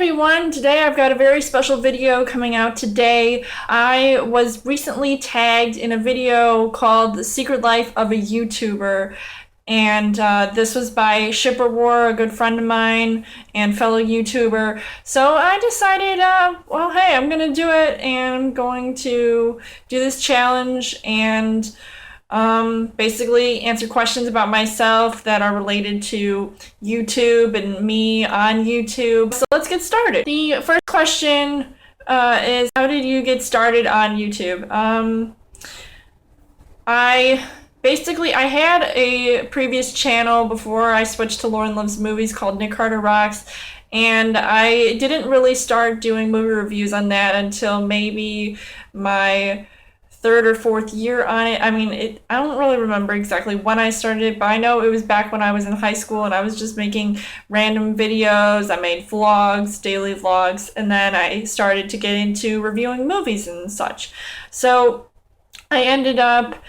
everyone, today I've got a very special video coming out today. I was recently tagged in a video called The Secret Life of a YouTuber, and this was by Shipper War, a good friend of mine and fellow YouTuber. So I decided, well, hey, I'm gonna do it, and I'm going to do this challenge and basically answer questions about myself that are related to YouTube and me on YouTube. So let's get started. The first question is, how did you get started on YouTube? I had a previous channel before I switched to Lauren Loves Movies called Nick Carter Rocks, and I didn't really start doing movie reviews on that until maybe my third or fourth year on it. I don't really remember exactly when I started it, but I know it was back when I was in high school and I was just making random videos. I made vlogs, daily vlogs, and then I started to get into reviewing movies and such. So I ended up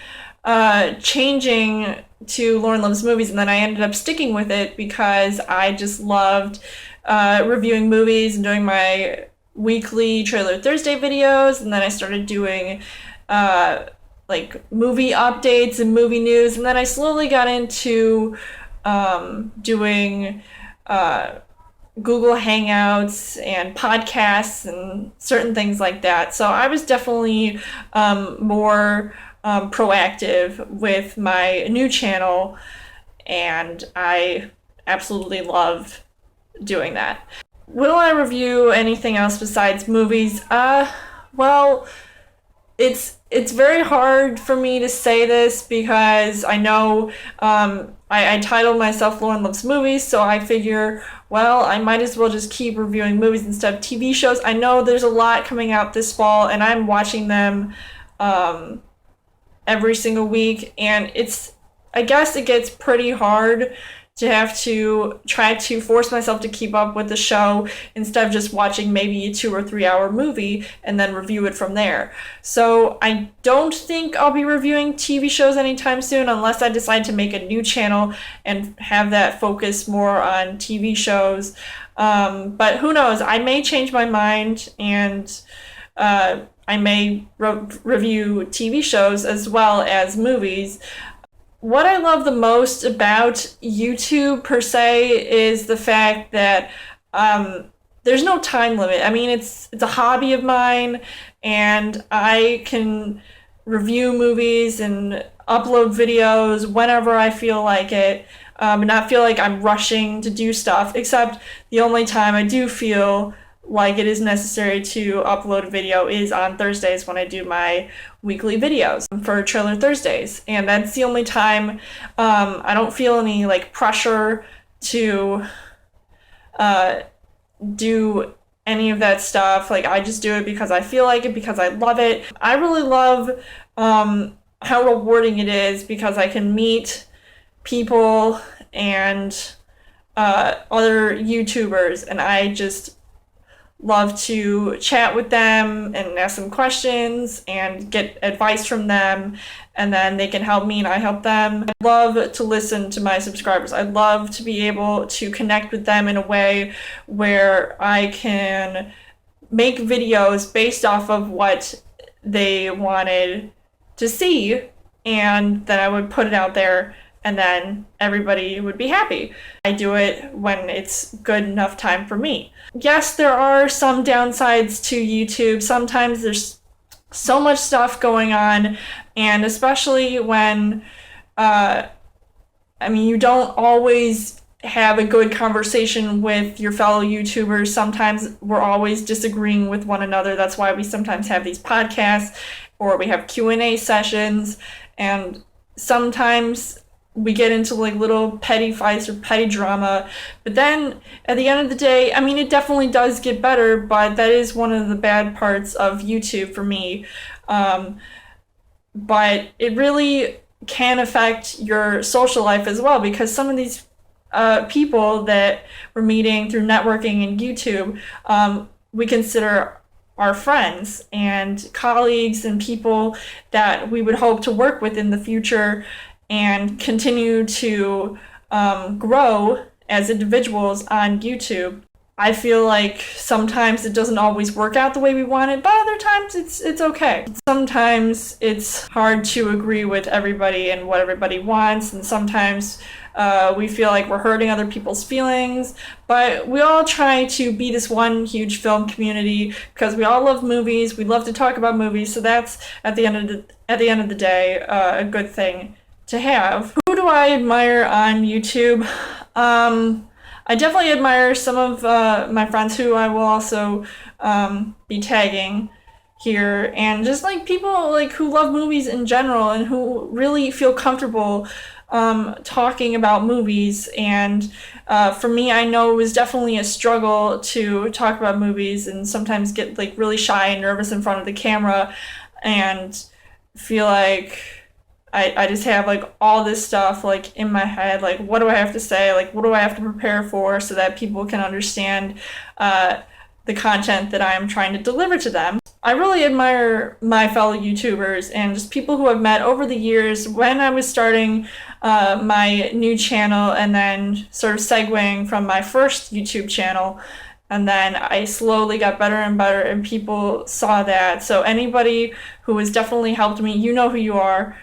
changing to Lauren Loves Movies, and then I ended up sticking with it because I just loved reviewing movies and doing my weekly Trailer Thursday videos, and then I started doing like movie updates and movie news, and then I slowly got into doing Google Hangouts and podcasts and certain things like that. So I was definitely more proactive with my new channel, and I absolutely love doing that. Will I review anything else besides movies? Well, it's very hard for me to say this because I know I titled myself Lauren Loves Movies, so I figure, well, I might as well just keep reviewing movies instead of TV shows. I know there's a lot coming out this fall, and I'm watching them every single week, and I guess it gets pretty hard to have to try to force myself to keep up with the show instead of just watching maybe a 2 or 3 hour movie and then review it from there. So I don't think I'll be reviewing TV shows anytime soon unless I decide to make a new channel and have that focus more on TV shows. But who knows? I may change my mind, and I may review TV shows as well as movies. What I love the most about YouTube per se is the fact that there's no time limit. I mean, it's a hobby of mine, and I can review movies and upload videos whenever I feel like it, and not feel like I'm rushing to do stuff, except the only time I do feel like it is necessary to upload a video is on Thursdays when I do my weekly videos for Trailer Thursdays, and that's the only time I don't feel any like pressure to do any of that stuff. Like, I just do it because I feel like it, because I love it. I really love how rewarding it is because I can meet people and other YouTubers, and I just love to chat with them and ask them questions and get advice from them, and then they can help me and I help them. I love to listen to my subscribers. I love to be able to connect with them in a way where I can make videos based off of what they wanted to see, and then I would put it out there, and then everybody would be happy. I do it when it's good enough time for me. Yes, there are some downsides to YouTube. Sometimes there's so much stuff going on, and especially when, you don't always have a good conversation with your fellow YouTubers. Sometimes we're always disagreeing with one another. That's why we sometimes have these podcasts, or we have Q&A sessions, and sometimes we get into like little petty fights or petty drama. But then at the end of the day, it definitely does get better, but that is one of the bad parts of YouTube for me. But it really can affect your social life as well, because some of these people that we're meeting through networking and YouTube, we consider our friends and colleagues and people that we would hope to work with in the future and continue to grow as individuals on YouTube. I feel like sometimes it doesn't always work out the way we want it, but other times it's okay. Sometimes it's hard to agree with everybody and what everybody wants, and sometimes we feel like we're hurting other people's feelings, but we all try to be this one huge film community because we all love movies. We love to talk about movies, so that's at the end of the day a good thing to have. Who do I admire on YouTube? I definitely admire some of my friends who I will also be tagging here, and just like people like who love movies in general and who really feel comfortable talking about movies. And for me, I know it was definitely a struggle to talk about movies and sometimes get like really shy and nervous in front of the camera and feel like I just have like all this stuff like in my head, like what do I have to say, like what do I have to prepare for so that people can understand the content that I am trying to deliver to them. I really admire my fellow YouTubers and just people who I've met over the years when I was starting my new channel and then sort of segueing from my first YouTube channel. And then I slowly got better and better and people saw that. So anybody who has definitely helped me, you know who you are,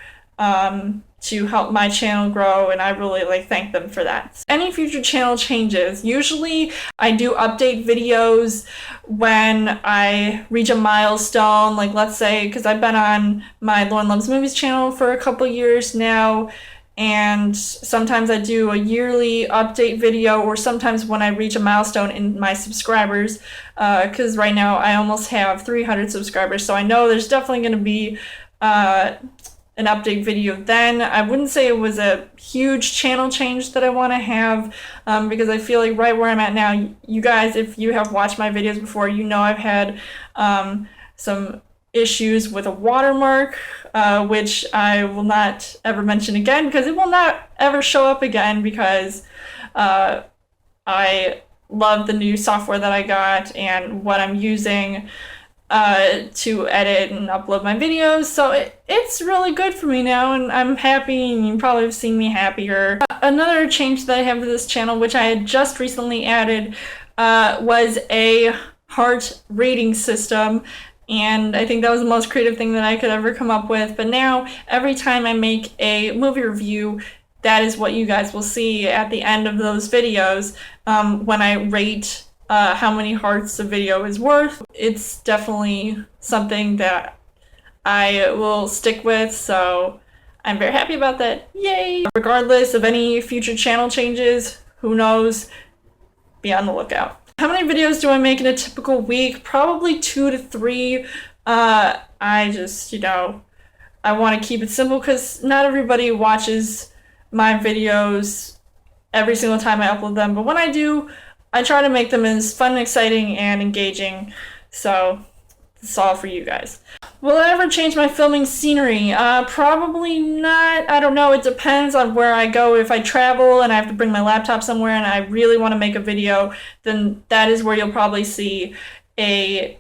to help my channel grow, and I really thank them for that. Any future channel changes, usually I do update videos when I reach a milestone, like let's say, because I've been on my Lauren Loves Movies channel for a couple years now, and sometimes I do a yearly update video, or sometimes when I reach a milestone in my subscribers, because right now I almost have 300 subscribers, so I know there's definitely going to be an update video then. I wouldn't say it was a huge channel change that I want to have, because I feel like right where I'm at now, you guys, if you have watched my videos before, you know I've had some issues with a watermark, which I will not ever mention again because it will not ever show up again, because I love the new software that I got and what I'm using to edit and upload my videos, so it's really good for me now, and I'm happy, and you probably have seen me happier. Another change that I have to this channel, which I had just recently added, was a heart rating system, and I think that was the most creative thing that I could ever come up with. But now, every time I make a movie review, that is what you guys will see at the end of those videos, when I rate how many hearts the video is worth. It's definitely something that I will stick with, so I'm very happy about that. Yay! Regardless of any future channel changes, who knows, be on the lookout. How many videos do I make in a typical week? Probably 2 to 3. I just, I want to keep it simple because not everybody watches my videos every single time I upload them, but when I do, I try to make them as fun, exciting, and engaging, so it's all for you guys. Will I ever change my filming scenery? Probably not. I don't know. It depends on where I go. If I travel and I have to bring my laptop somewhere and I really want to make a video, then that is where you'll probably see a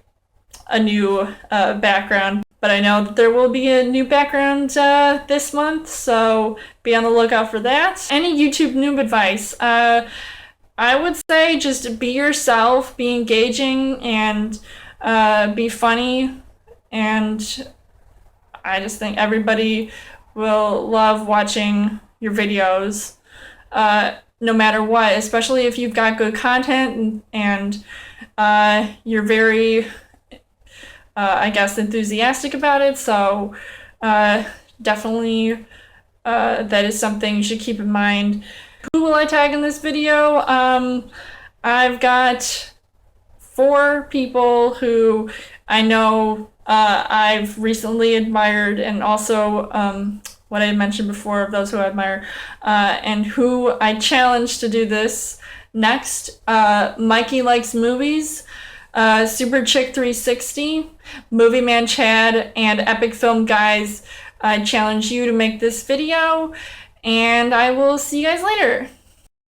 new background. But I know that there will be a new background this month, so be on the lookout for that. Any YouTube noob advice? I would say just be yourself, be engaging, and be funny, and I just think everybody will love watching your videos, no matter what, especially if you've got good content and you're very, I guess, enthusiastic about it, so definitely that is something you should keep in mind. Who will I tag in this video? I've got 4 people who I know I've recently admired, and also what I mentioned before of those who I admire, and who I challenge to do this next. Mikey Likes Movies, Super Chick 360, Movie Man Chad, and Epic Film Guys. I challenge you to make this video, and I will see you guys later.